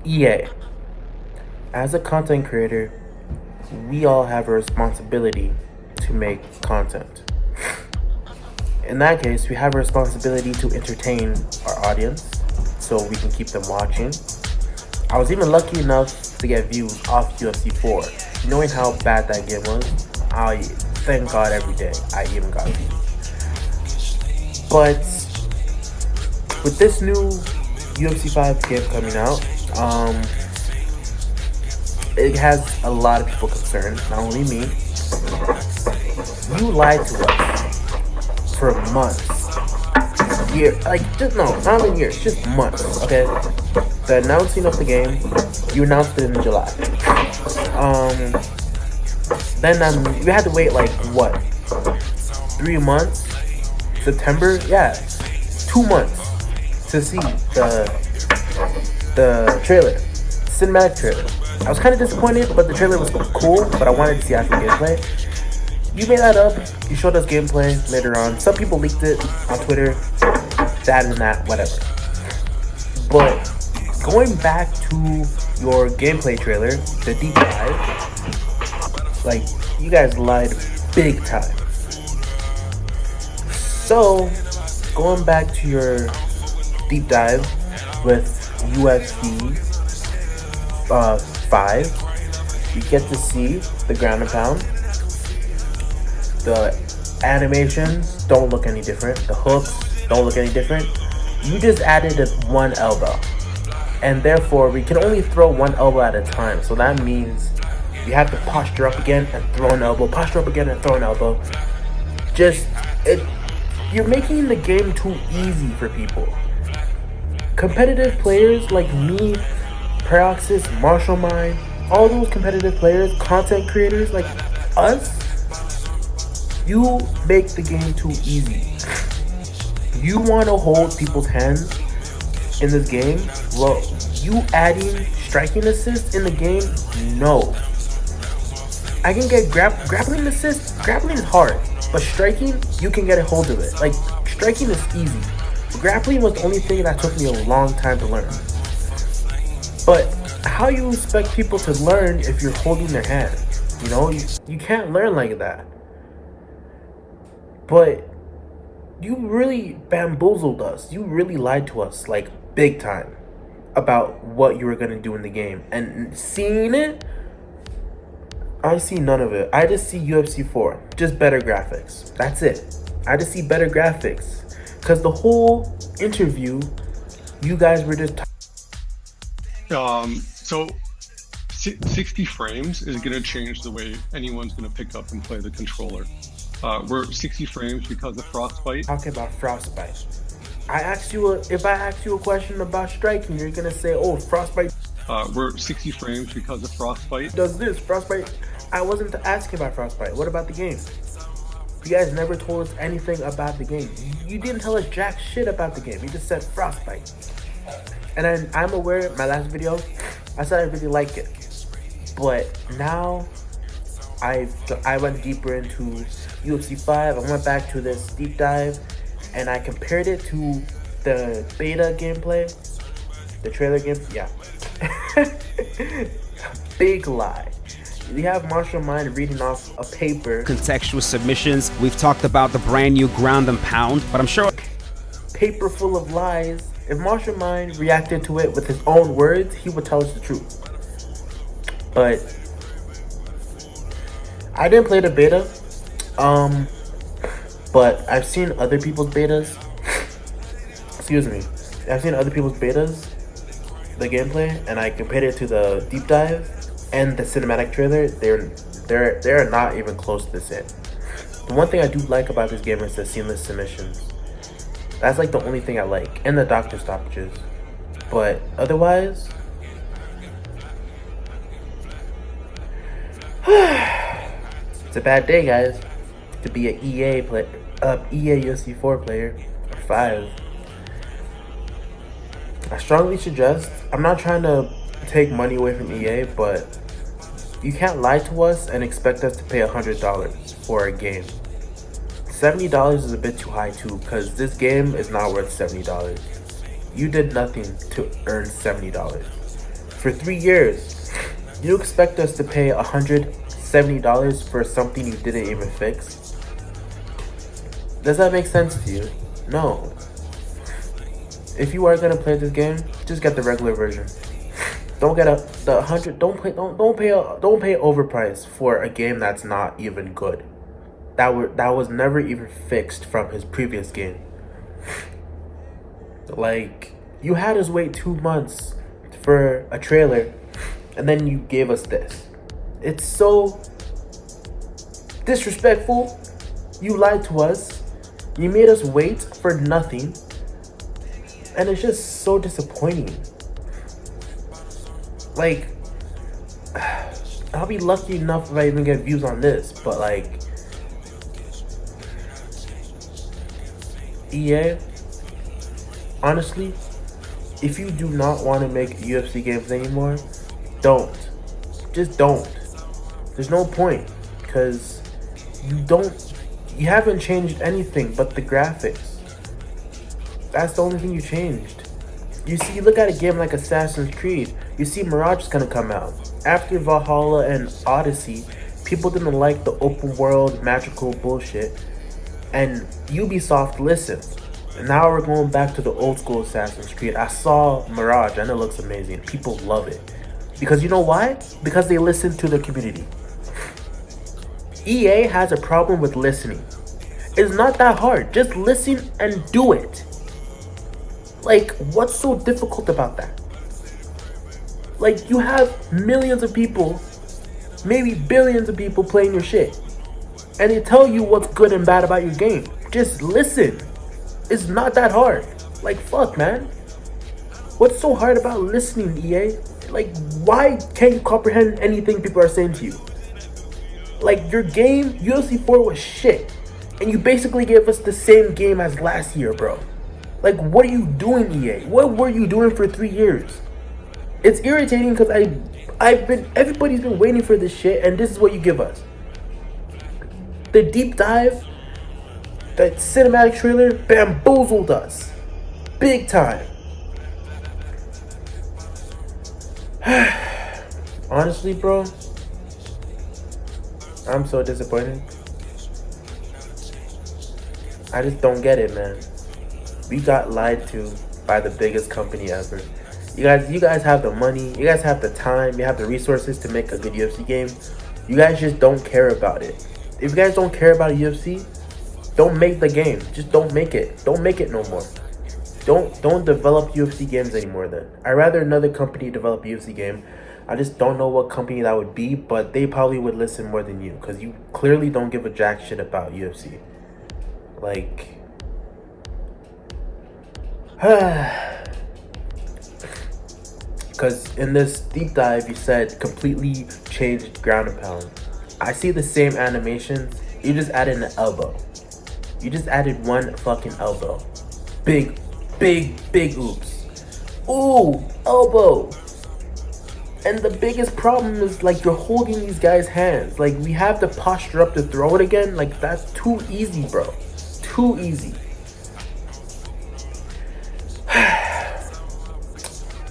EA, as a content creator, we all have a responsibility to make content. In that case, we have a responsibility to entertain our audience so we can keep them watching. I was even lucky enough to get views off UFC 4. Knowing how bad that game was, I thank God every day I even got views. But with this new UFC 5 game coming out, it has a lot of people concerned, not only me. You lied to us for months. Not even years, just months, okay? The announcing of the game, you announced it in July. Then we had to wait like what? 3 months? September? Yeah, 2 months to see the trailer, cinematic trailer. I was kind of disappointed, but the trailer was cool. But I wanted to see actual gameplay. You made that up. You showed us gameplay later on. Some people leaked it on Twitter. That and that, whatever. But going back to your gameplay trailer, the deep dive, like you guys lied big time. So going back to your deep dive with UFC 5, you get to see the ground and pound. The animations don't look any different. The hooks don't look any different. You just added one elbow. And therefore, we can only throw one elbow at a time. So that means you have to posture up again and throw an elbow. Posture up again and throw an elbow. You're making the game too easy for people. Competitive players like me, Praxis, Martial Mind, all those competitive players, content creators like us, you make the game too easy. You want to hold people's hands in this game? Well, you adding striking assist in the game? No. I can get grappling assist. Grappling is hard, but striking, you can get a hold of it. Like, striking is easy. Grappling was the only thing that took me a long time to learn. But how you expect people to learn if you're holding their hand? You know, you can't learn like that. But you really bamboozled us. You really lied to us, like, big time, about what you were going to do in the game. And seeing it, I see none of it. I just see UFC 4. Just better graphics. That's it. I just see better graphics. Because the whole interview, you guys were just... So 60 frames is going to change the way anyone's going to pick up and play the controller. We're 60 frames because of Frostbite. Talking about Frostbite. If I ask you a question about striking, you're going to say, oh, Frostbite... We're 60 frames because of Frostbite. Does this, Frostbite... I wasn't asking about Frostbite. What about the game? You guys never told us anything about the game. You didn't tell us jack shit about the game. You just said Frostbite. And then I'm aware, my last video, I said I really like it. But now, I went deeper into UFC 5. I went back to this deep dive, and I compared it to the beta gameplay. The trailer game, yeah. Big lie. You have Martial Mind reading off a paper. Contextual submissions. We've talked about the brand new ground and pound, but I'm sure... Paper full of lies. If Martial Mind reacted to it with his own words, he would tell us the truth. But I didn't play the beta. But I've seen other people's betas. Excuse me. I've seen other people's betas, the gameplay, and I compared it to the deep dive and the cinematic trailer. They're not even close to this yet. The one thing I do like about this game is the seamless submissions. That's like the only thing I like, and the doctor stoppages. But otherwise, it's a bad day, guys, to be an EA UFC 4 player or 5. I strongly suggest. I'm not trying to take money away from EA, but you can't lie to us and expect us to pay $100 for a game. $70 is a bit too high too, because this game is not worth $70. You did nothing to earn $70. for 3 years. You expect us to pay $170 for something you didn't even fix? Does that make sense to you? No. If you are gonna play this game, just get the regular version. Don't get the 100. Don't pay overpriced for a game that's not even good. That was never even fixed from his previous game. Like, you had us wait 2 months for a trailer, and then you gave us this. It's so disrespectful. You lied to us. You made us wait for nothing. And it's just so disappointing. Like, I'll be lucky enough if I even get views on this, but like, EA, honestly, if you do not want to make UFC games anymore, don't. Just don't. There's no point, because you haven't changed anything but the graphics. That's the only thing you changed. You see, look at a game like Assassin's Creed. You see Mirage is gonna come out. After Valhalla and Odyssey, people didn't like the open world magical bullshit, and Ubisoft listened. And now we're going back to the old school Assassin's Creed. I saw Mirage and it looks amazing. People love it. Because you know why? Because they listen to the community. EA has a problem with listening. It's not that hard. Just listen and do it. Like, what's so difficult about that? Like, you have millions of people, maybe billions of people playing your shit, and they tell you what's good and bad about your game. Just listen. It's not that hard. Like, fuck, man. What's so hard about listening, EA? Like, why can't you comprehend anything people are saying to you? Like, your game, UFC 4 was shit, and you basically gave us the same game as last year, bro. Like, what are you doing, EA? What were you doing for 3 years? It's irritating because everybody's been waiting for this shit, and this is what you give us. The deep dive, that cinematic trailer bamboozled us. Big time. Honestly, bro, I'm so disappointed. I just don't get it, man. We got lied to by the biggest company ever. You guys have the money, you guys have the time, you have the resources to make a good UFC game. You guys just don't care about it. If you guys don't care about UFC, don't make the game. Just don't make it. Don't make it no more. Don't develop UFC games anymore then. I'd rather another company develop a UFC game. I just don't know what company that would be, but they probably would listen more than you, because you clearly don't give a jack shit about UFC. Like, because in this deep dive you said completely changed ground and pound. I see the same animations. You just added an elbow. You just added one fucking elbow. Big oops. Ooh, elbow. And the biggest problem is, like, you're holding these guys' hands. Like, we have to posture up to throw it again. Like, that's too easy, bro. Too easy.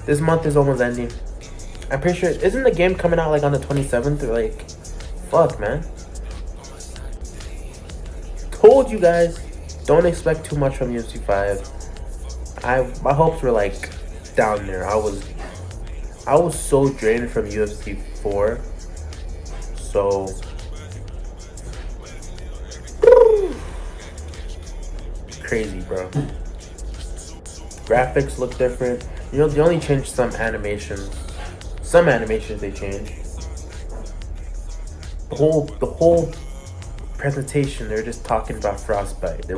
This month is almost ending. I'm pretty sure, isn't the game coming out like on the 27th or like, fuck, man. Told you guys, don't expect too much from UFC 5. My hopes were like down there. I was so drained from UFC 4. So crazy, bro. Graphics look different. You know, they only changed some animations. Some animations they changed. The whole presentation, they're just talking about Frostbite.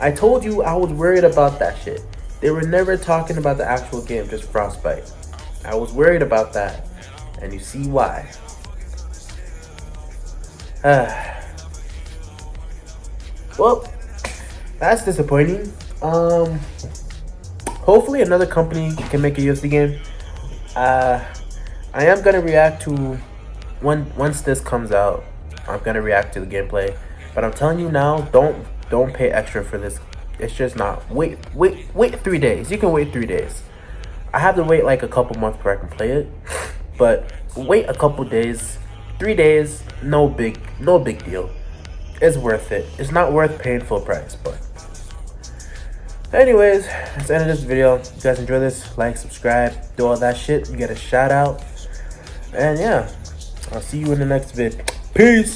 I told you I was worried about that shit. They were never talking about the actual game, just Frostbite. I was worried about that, and you see why. Well, that's disappointing. Hopefully another company can make a UFC game. I am gonna react to once this comes out. I'm gonna react to the gameplay, but I'm telling you now, don't pay extra for this. It's just not. Wait 3 days. You can wait 3 days. I have to wait like a couple months before I can play it, but wait a couple days, 3 days, no big deal. It's worth it. It's not worth paying full price, but anyways, that's the end of this video. If you guys enjoy this, like, subscribe, do all that shit. You get a shout out, and yeah, I'll see you in the next vid. Peace.